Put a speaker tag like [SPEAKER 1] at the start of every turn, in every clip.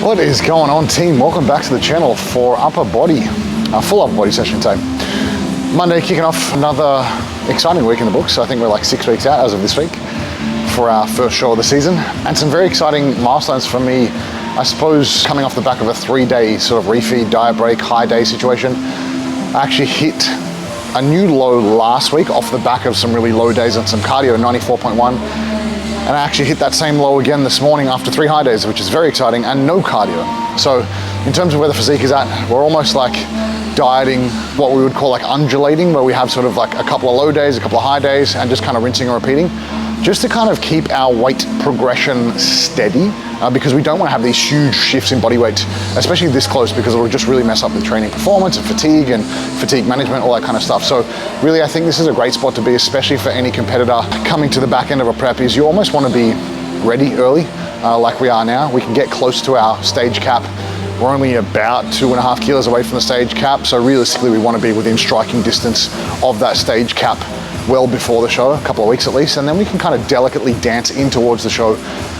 [SPEAKER 1] What is going on, team? Welcome back to the channel for upper body, full upper body session today. Monday, kicking off another exciting week in the books. I think we're like 6 weeks out as of this week for our first show of the season, and some very exciting milestones for me. I suppose coming off the back of a 3-day sort of refeed, diet break, high day situation, I actually hit a new low last week off the back of some really low days and some cardio, 94.1. And I actually hit that same low again this morning after 3 high days, which is very exciting, and no cardio. So in terms of where the physique is at, we're almost like dieting what we would call like undulating, where we have sort of like a couple of low days, a couple of high days, and just kind of rinsing and repeating, just to kind of keep our weight progression steady, because we don't want to have these huge shifts in body weight, especially this close, because it'll just really mess up with training performance and fatigue management, all that kind of stuff. So really, I think this is a great spot to be, especially for any competitor coming to the back end of a prep, is you almost want to be ready early, like we are now. We can get close to our stage cap. We're only about 2.5 kilos away from the stage cap, so realistically we want to be within striking distance of that stage cap well before the show, a couple of weeks at least, and then we can kind of delicately dance in towards the show,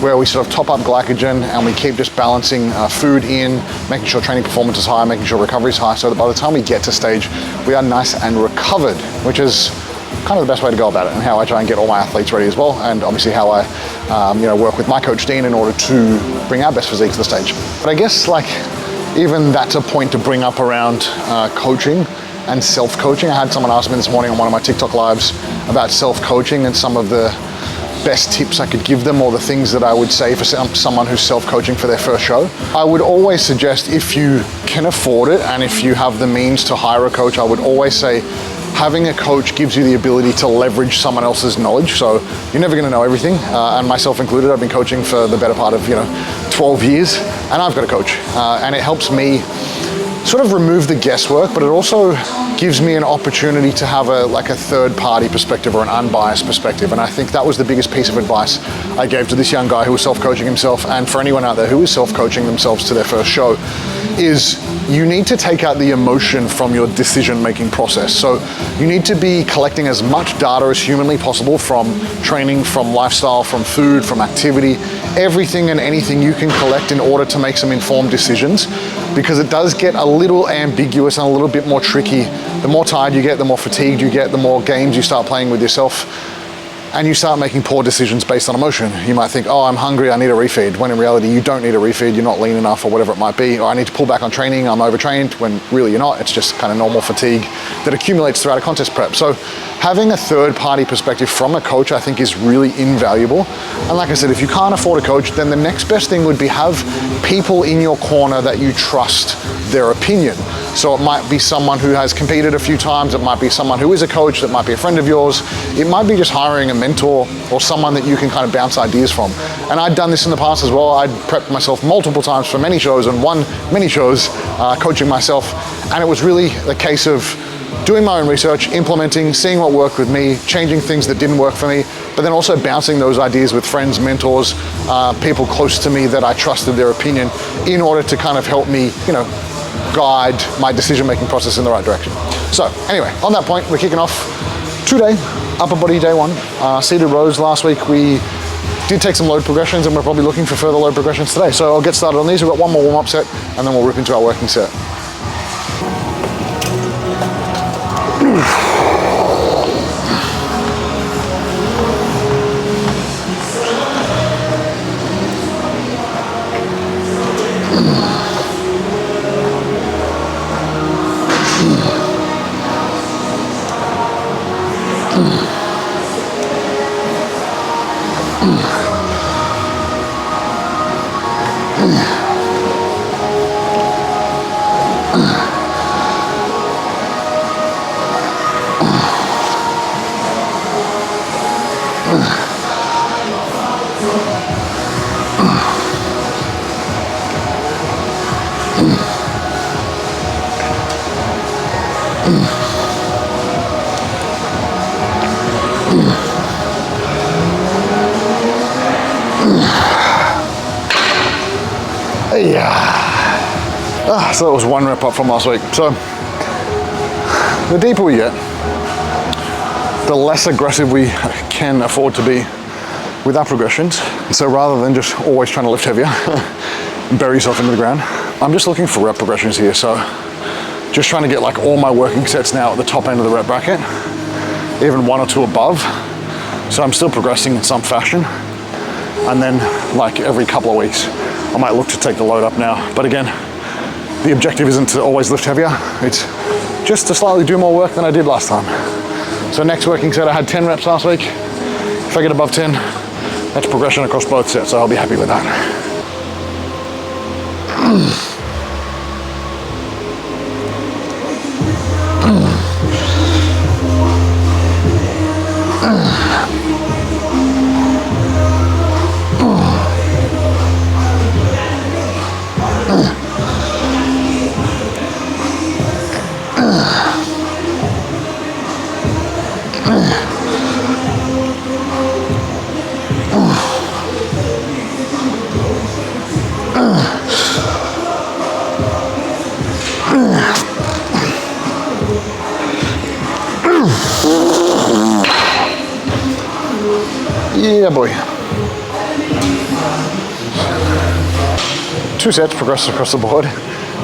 [SPEAKER 1] where we sort of top up glycogen and we keep just balancing food in, making sure training performance is high, making sure recovery is high, so that by the time we get to stage, we are nice and recovered, which is kind of the best way to go about it, and how I try and get all my athletes ready as well, and obviously how I work with my coach Dean in order to bring our best physique to the stage. But I guess like even that's a point to bring up around coaching and self-coaching. I had someone ask me this morning on one of my TikTok lives about self-coaching and some of the best tips I could give them, or the things that I would say for someone who's self-coaching for their first show. I would always suggest, if you can afford it and if you have the means to hire a coach, I would always say having a coach gives you the ability to leverage someone else's knowledge. So you're never gonna know everything, and myself included. I've been coaching for the better part of 12 years, and I've got a coach, and it helps me sort of remove the guesswork, but it also gives me an opportunity to have a third-party perspective, or an unbiased perspective. And I think that was the biggest piece of advice I gave to this young guy who was self-coaching himself, and for anyone out there who is self-coaching themselves to their first show, is you need to take out the emotion from your decision-making process. So you need to be collecting as much data as humanly possible from training, from lifestyle, from food, from activity, everything and anything you can collect in order to make some informed decisions, because it does get a little ambiguous and a little bit more tricky. The more tired you get, the more fatigued you get, the more games you start playing with yourself, and you start making poor decisions based on emotion. You might think, oh, I'm hungry, I need a refeed, when in reality you don't need a refeed, you're not lean enough, or whatever it might be. Or I need to pull back on training, I'm overtrained, when really you're not. It's just kind of normal fatigue that accumulates throughout a contest prep. So having a third-party perspective from a coach, I think, is really invaluable. And like I said, if you can't afford a coach, then the next best thing would be have people in your corner that you trust their opinion. So it might be someone who has competed a few times, it might be someone who is a coach, that might be a friend of yours, it might be just hiring a mentor or someone that you can kind of bounce ideas from. And I'd done this in the past as well. I'd prepped myself multiple times for many shows, and won many shows coaching myself, and it was really a case of doing my own research, implementing, seeing what worked with me, changing things that didn't work for me, but then also bouncing those ideas with friends, mentors, people close to me that I trusted their opinion, in order to kind of help me, guide my decision-making process in the right direction. So anyway, on that point, we're kicking off 2-day upper body day 1. Seated rows last week, we did take some load progressions, and we're probably looking for further load progressions today. So I'll get started on these. We've got one more warm-up set, and then we'll rip into our working set. So that was 1 rep up from last week. So the deeper we get, the less aggressive we can afford to be. with our progressions. So rather than just always trying to lift heavier, bury yourself into the ground, I'm just looking for rep progressions here. So just trying to get like all my working sets now at the top end of the rep bracket, even 1 or 2 above. So I'm still progressing in some fashion. And then like every couple of weeks, I might look to take the load up now. But again, the objective isn't to always lift heavier. It's just to slightly do more work than I did last time. So next working set, I had 10 reps last week. If I get above 10, that's progression across both sets, so I'll be happy with that. Yeah, boy. 2 sets progressed across the board.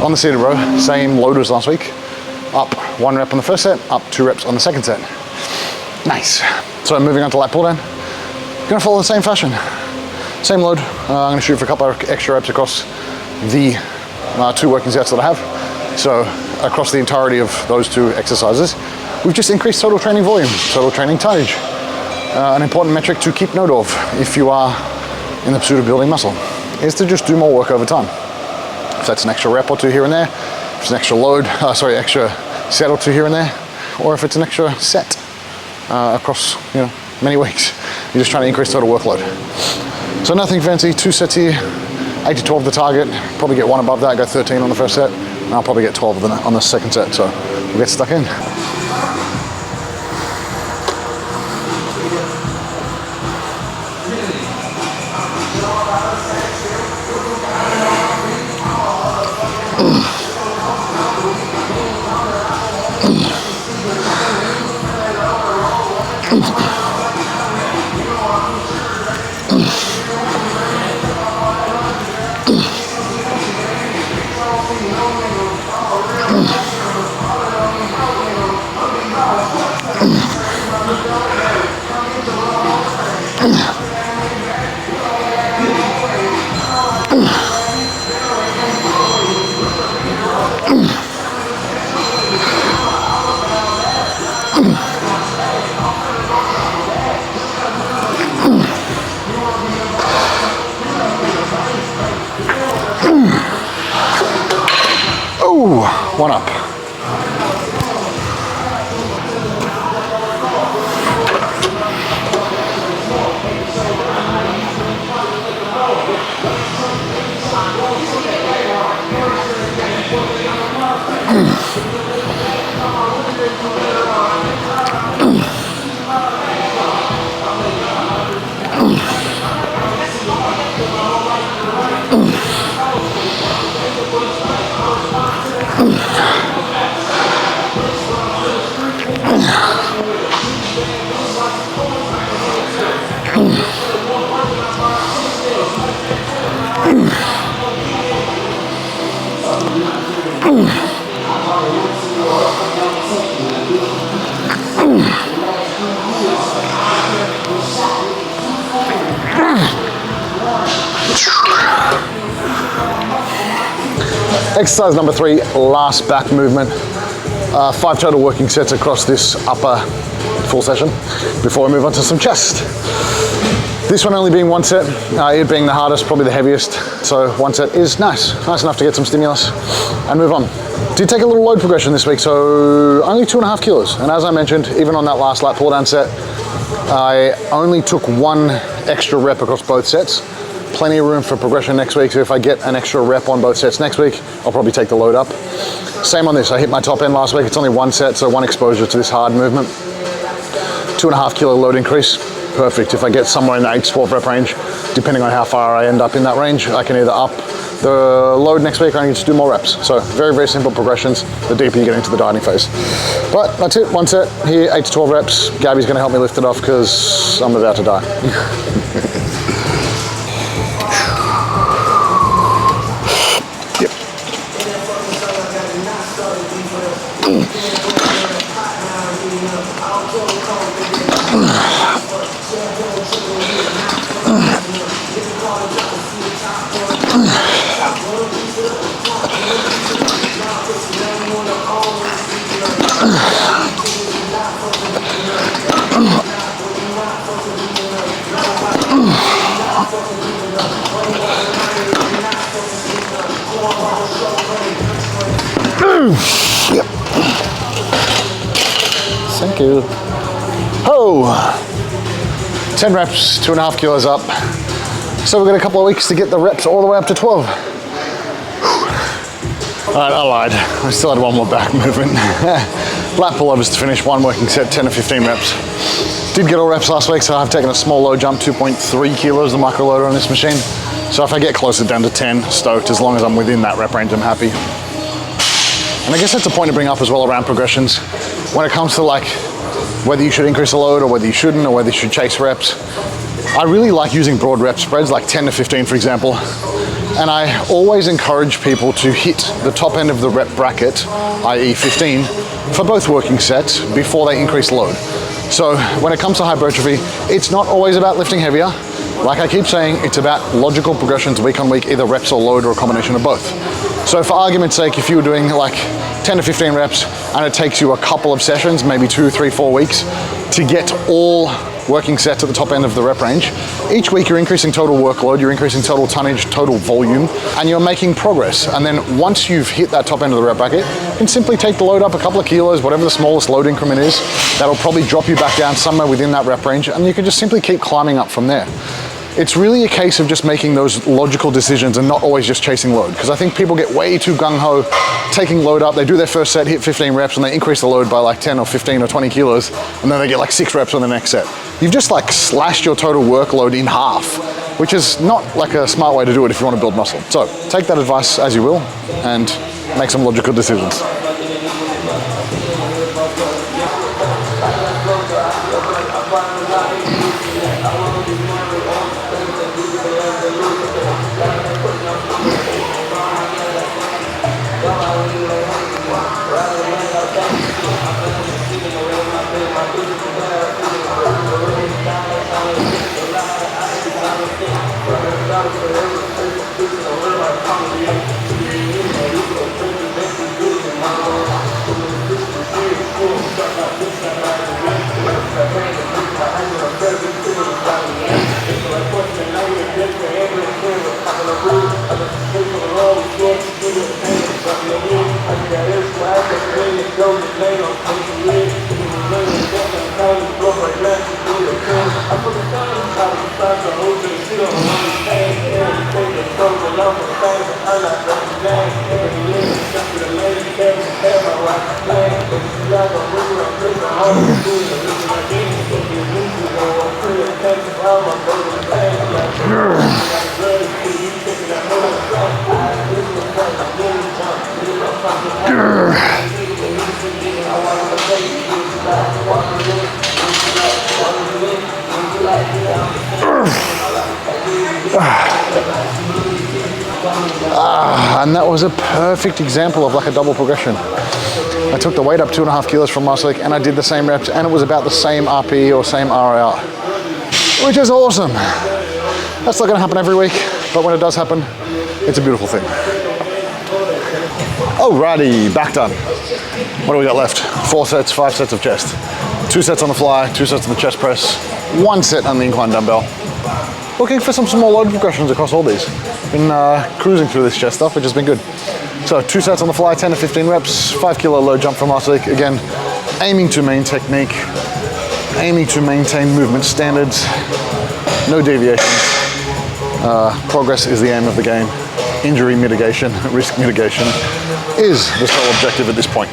[SPEAKER 1] On the seated row, same load as last week. Up 1 rep on the first set, up 2 reps on the second set. Nice. So moving on to lat pull down. Gonna follow the same fashion. Same load. I'm gonna shoot for a couple of extra reps across the 2 working sets that I have. So across the entirety of those 2 exercises, we've just increased total training volume, total training tonnage. An important metric to keep note of if you are in the pursuit of building muscle is to just do more work over time. If that's an extra rep or 2 here and there, if it's an extra load, extra set or 2 here and there, or if it's an extra set across many weeks, you're just trying to increase total workload. So nothing fancy, 2 sets here, 8 to 12 the target, probably get 1 above that, go 13 on the first set, and I'll probably get 12 on the second set, so we'll get stuck in. Ooh, 1 up. Exercise number 3, last back movement. 5 total working sets across this upper full session before we move on to some chest. This one only being 1 set, it being the hardest, probably the heaviest. So 1 set is nice enough to get some stimulus and move on. Did take a little load progression this week, so only 2.5 kilos. And as I mentioned, even on that last lat pull down set, I only took 1 extra rep across both sets. Plenty of room for progression next week, so if I get an extra rep on both sets next week, I'll probably take the load up. Same on this, I hit my top end last week, it's only 1 set, so 1 exposure to this hard movement. 2.5 kilo load increase, perfect. If I get somewhere in the 8 to 12 rep range, depending on how far I end up in that range, I can either up the load next week or I need to do more reps. So very, very simple progressions the deeper you get into the dieting phase. But that's it, 1 set here, 8 to 12 reps. Gabby's gonna help me lift it off because I'm about to die. Yep. Thank you. Oh, 10 reps, 2.5 kilos up. So we've got a couple of weeks to get the reps all the way up to 12. All right, I lied. I still had one more back movement. Lat pullovers to finish, one working set, 10 to 15 reps. Did get all reps last week, so I've taken a small low jump, 2.3 kilos, the micro loader on this machine. So if I get closer down to 10, stoked. As long as I'm within that rep range, I'm happy. And I guess that's a point to bring up as well around progressions. When it comes to like whether you should increase the load or whether you shouldn't or whether you should chase reps, I really like using broad rep spreads like 10 to 15, for example. And I always encourage people to hit the top end of the rep bracket, i.e. 15, for both working sets before they increase load. So when it comes to hypertrophy, it's not always about lifting heavier. Like I keep saying, it's about logical progressions week on week, either reps or load or a combination of both. So for argument's sake, if you were doing like 10 to 15 reps and it takes you a couple of sessions, maybe 2, 3, 4 weeks to get all working sets at the top end of the rep range, each week you're increasing total workload, you're increasing total tonnage, total volume, and you're making progress. And then once you've hit that top end of the rep bracket, you can simply take the load up a couple of kilos, whatever the smallest load increment is. That'll probably drop you back down somewhere within that rep range, and you can just simply keep climbing up from there. It's really a case of just making those logical decisions and not always just chasing load. Because I think people get way too gung-ho, taking load up, they do their first set, hit 15 reps, and they increase the load by like 10 or 15 or 20 kilos, and then they get like 6 reps on the next set. You've just like slashed your total workload in half, which is not like a smart way to do it if you want to build muscle. So take that advice as you will, and make some logical decisions. And that was a perfect example of like a double progression. I took the weight up 2.5 kilos from last week and I did the same reps and it was about the same RP or same RR, which is awesome. That's not gonna happen every week, but when it does happen, it's a beautiful thing. Alrighty, back done. What do we got left? 4 sets, 5 sets of chest. 2 sets on the fly, 2 sets on the chest press, 1 set on the incline dumbbell. Looking for some small load progressions across all these. Been cruising through this chest stuff, which has been good. So 2 sets on the fly, 10 to 15 reps, 5 kilo load jump from last week. Again, aiming to maintain technique, aiming to maintain movement standards, no deviations. Progress is the aim of the game. Injury mitigation, risk mitigation is the sole objective at this point.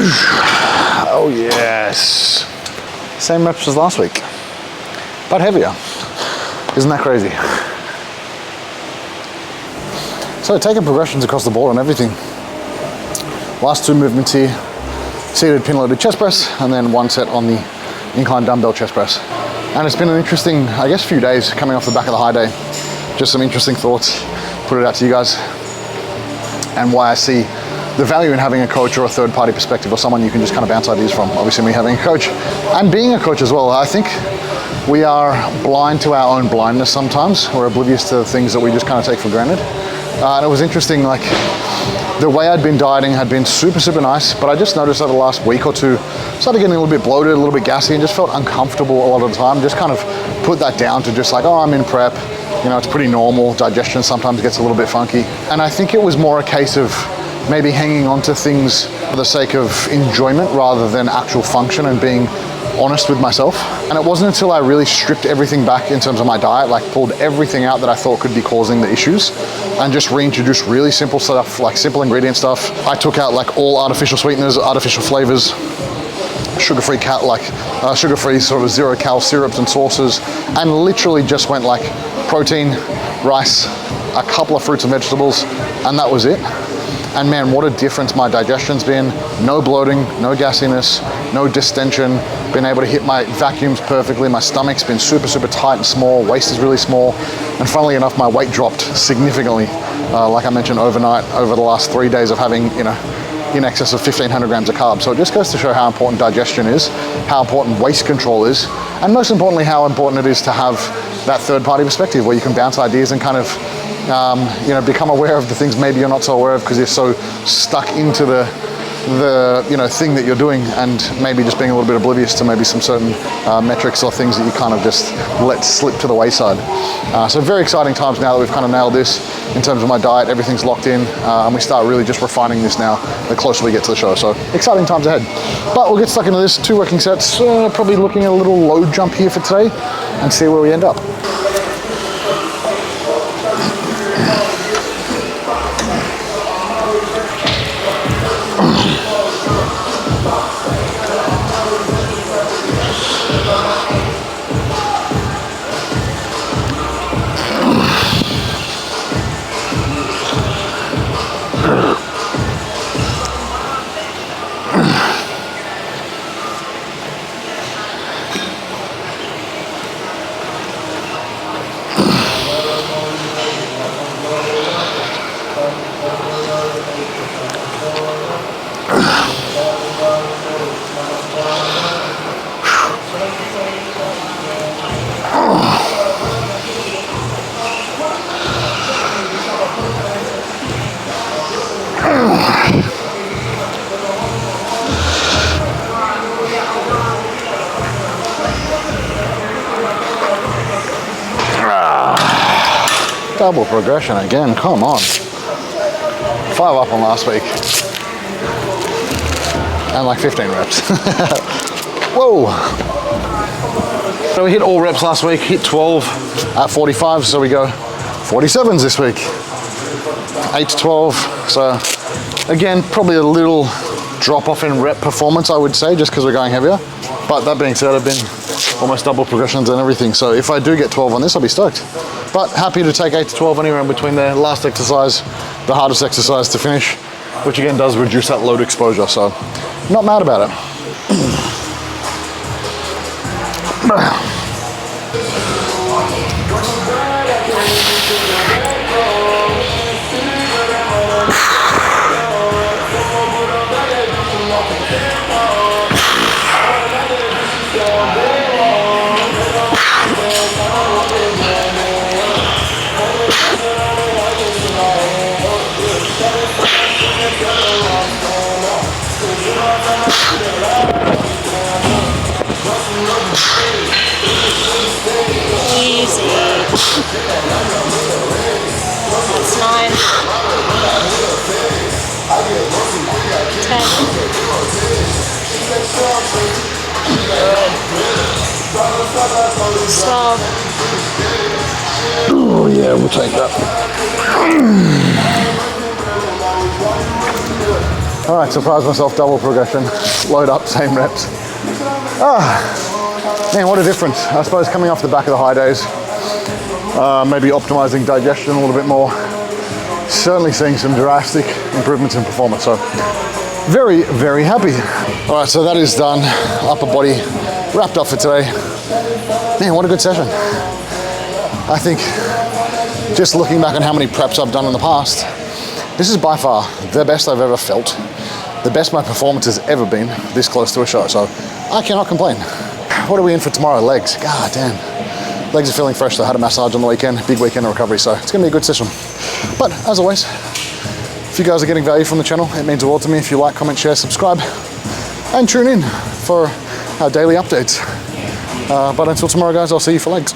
[SPEAKER 1] Oh yes. Same reps as last week, but heavier. Isn't that crazy? So taking progressions across the board on everything. Last 2 movements here, seated pin loaded chest press, and then 1 set on the incline dumbbell chest press. And it's been an interesting, I guess, few days coming off the back of the high day. Just some interesting thoughts, put it out to you guys, and why I see the value in having a coach or a third-party perspective or someone you can just kind of bounce ideas from. Obviously me having a coach and being a coach as well. I think we are blind to our own blindness sometimes. We're oblivious to the things that we just kind of take for granted. And it was interesting, like the way I'd been dieting had been super, super nice, but I just noticed over the last week or two, started getting a little bit bloated, a little bit gassy, and just felt uncomfortable a lot of the time. Just kind of put that down to just like, oh, I'm in prep. You know, it's pretty normal. Digestion sometimes gets a little bit funky. And I think it was more a case of maybe hanging on to things for the sake of enjoyment rather than actual function and being honest with myself. And it wasn't until I really stripped everything back in terms of my diet, like pulled everything out that I thought could be causing the issues and just reintroduced really simple stuff, like simple ingredient stuff. I took out like all artificial sweeteners, artificial flavors, sugar-free sugar-free sort of 0-cal syrups and sauces, and literally just went like protein, rice, a couple of fruits and vegetables, and that was it. And man, what a difference my digestion's been. No bloating, no gassiness, no distension, been able to hit my vacuums perfectly. My stomach's been super, super tight and small, waist is really small. And funnily enough, my weight dropped significantly, like I mentioned, overnight, over the last 3 days of having, you know, in excess of 1,500 grams of carbs. So it just goes to show how important digestion is, how important waist control is, and most importantly, how important it is to have that third-party perspective where you can bounce ideas and kind of you know, become aware of the things maybe you're not so aware of because you're so stuck into the you know, thing that you're doing, and maybe just being a little bit oblivious to maybe some certain metrics or things that you kind of just let slip to the wayside. So very exciting times now that we've kind of nailed this in terms of my diet. Everything's locked in, and we start really just refining this now the closer we get to the show. So exciting times ahead. But we'll get stuck into this. 2 working sets, probably looking at a little load jump here for today and see where we end up. Double progression again, come on. 5 up on last week. And like 15 reps. Whoa. So we hit all reps last week, hit 12 at 45, so we go 47s this week. 8 to 12, so again, probably a little drop off in rep performance, I would say, just because we're going heavier. But that being said, I've been almost double progressions and everything, so if I do get 12 on this, I'll be stoked. But happy to take 8 to 12 anywhere in between the last exercise, the hardest exercise to finish, which again does reduce that load exposure, so not mad about it.
[SPEAKER 2] Easy. That's 9. 10. Slow.
[SPEAKER 1] Oh yeah, we'll take that. All right, surprise myself, double progression. Load up, same reps. Man, what a difference. I suppose coming off the back of the high days, maybe optimizing digestion a little bit more. Certainly seeing some drastic improvements in performance. So very, very happy. All right, so that is done. Upper body wrapped up for today. Man, what a good session. I think just looking back on how many preps I've done in the past, this is by far the best I've ever felt. The best my performance has ever been this close to a show. So I cannot complain. What are we in for tomorrow? Legs. God damn. Legs are feeling fresh. I had a massage on the weekend, big weekend of recovery, so it's gonna be a good session. But as always, if you guys are getting value from the channel, it means the world to me if you like, comment, share, subscribe, and tune in for our daily updates. But until tomorrow, guys, I'll see you for legs.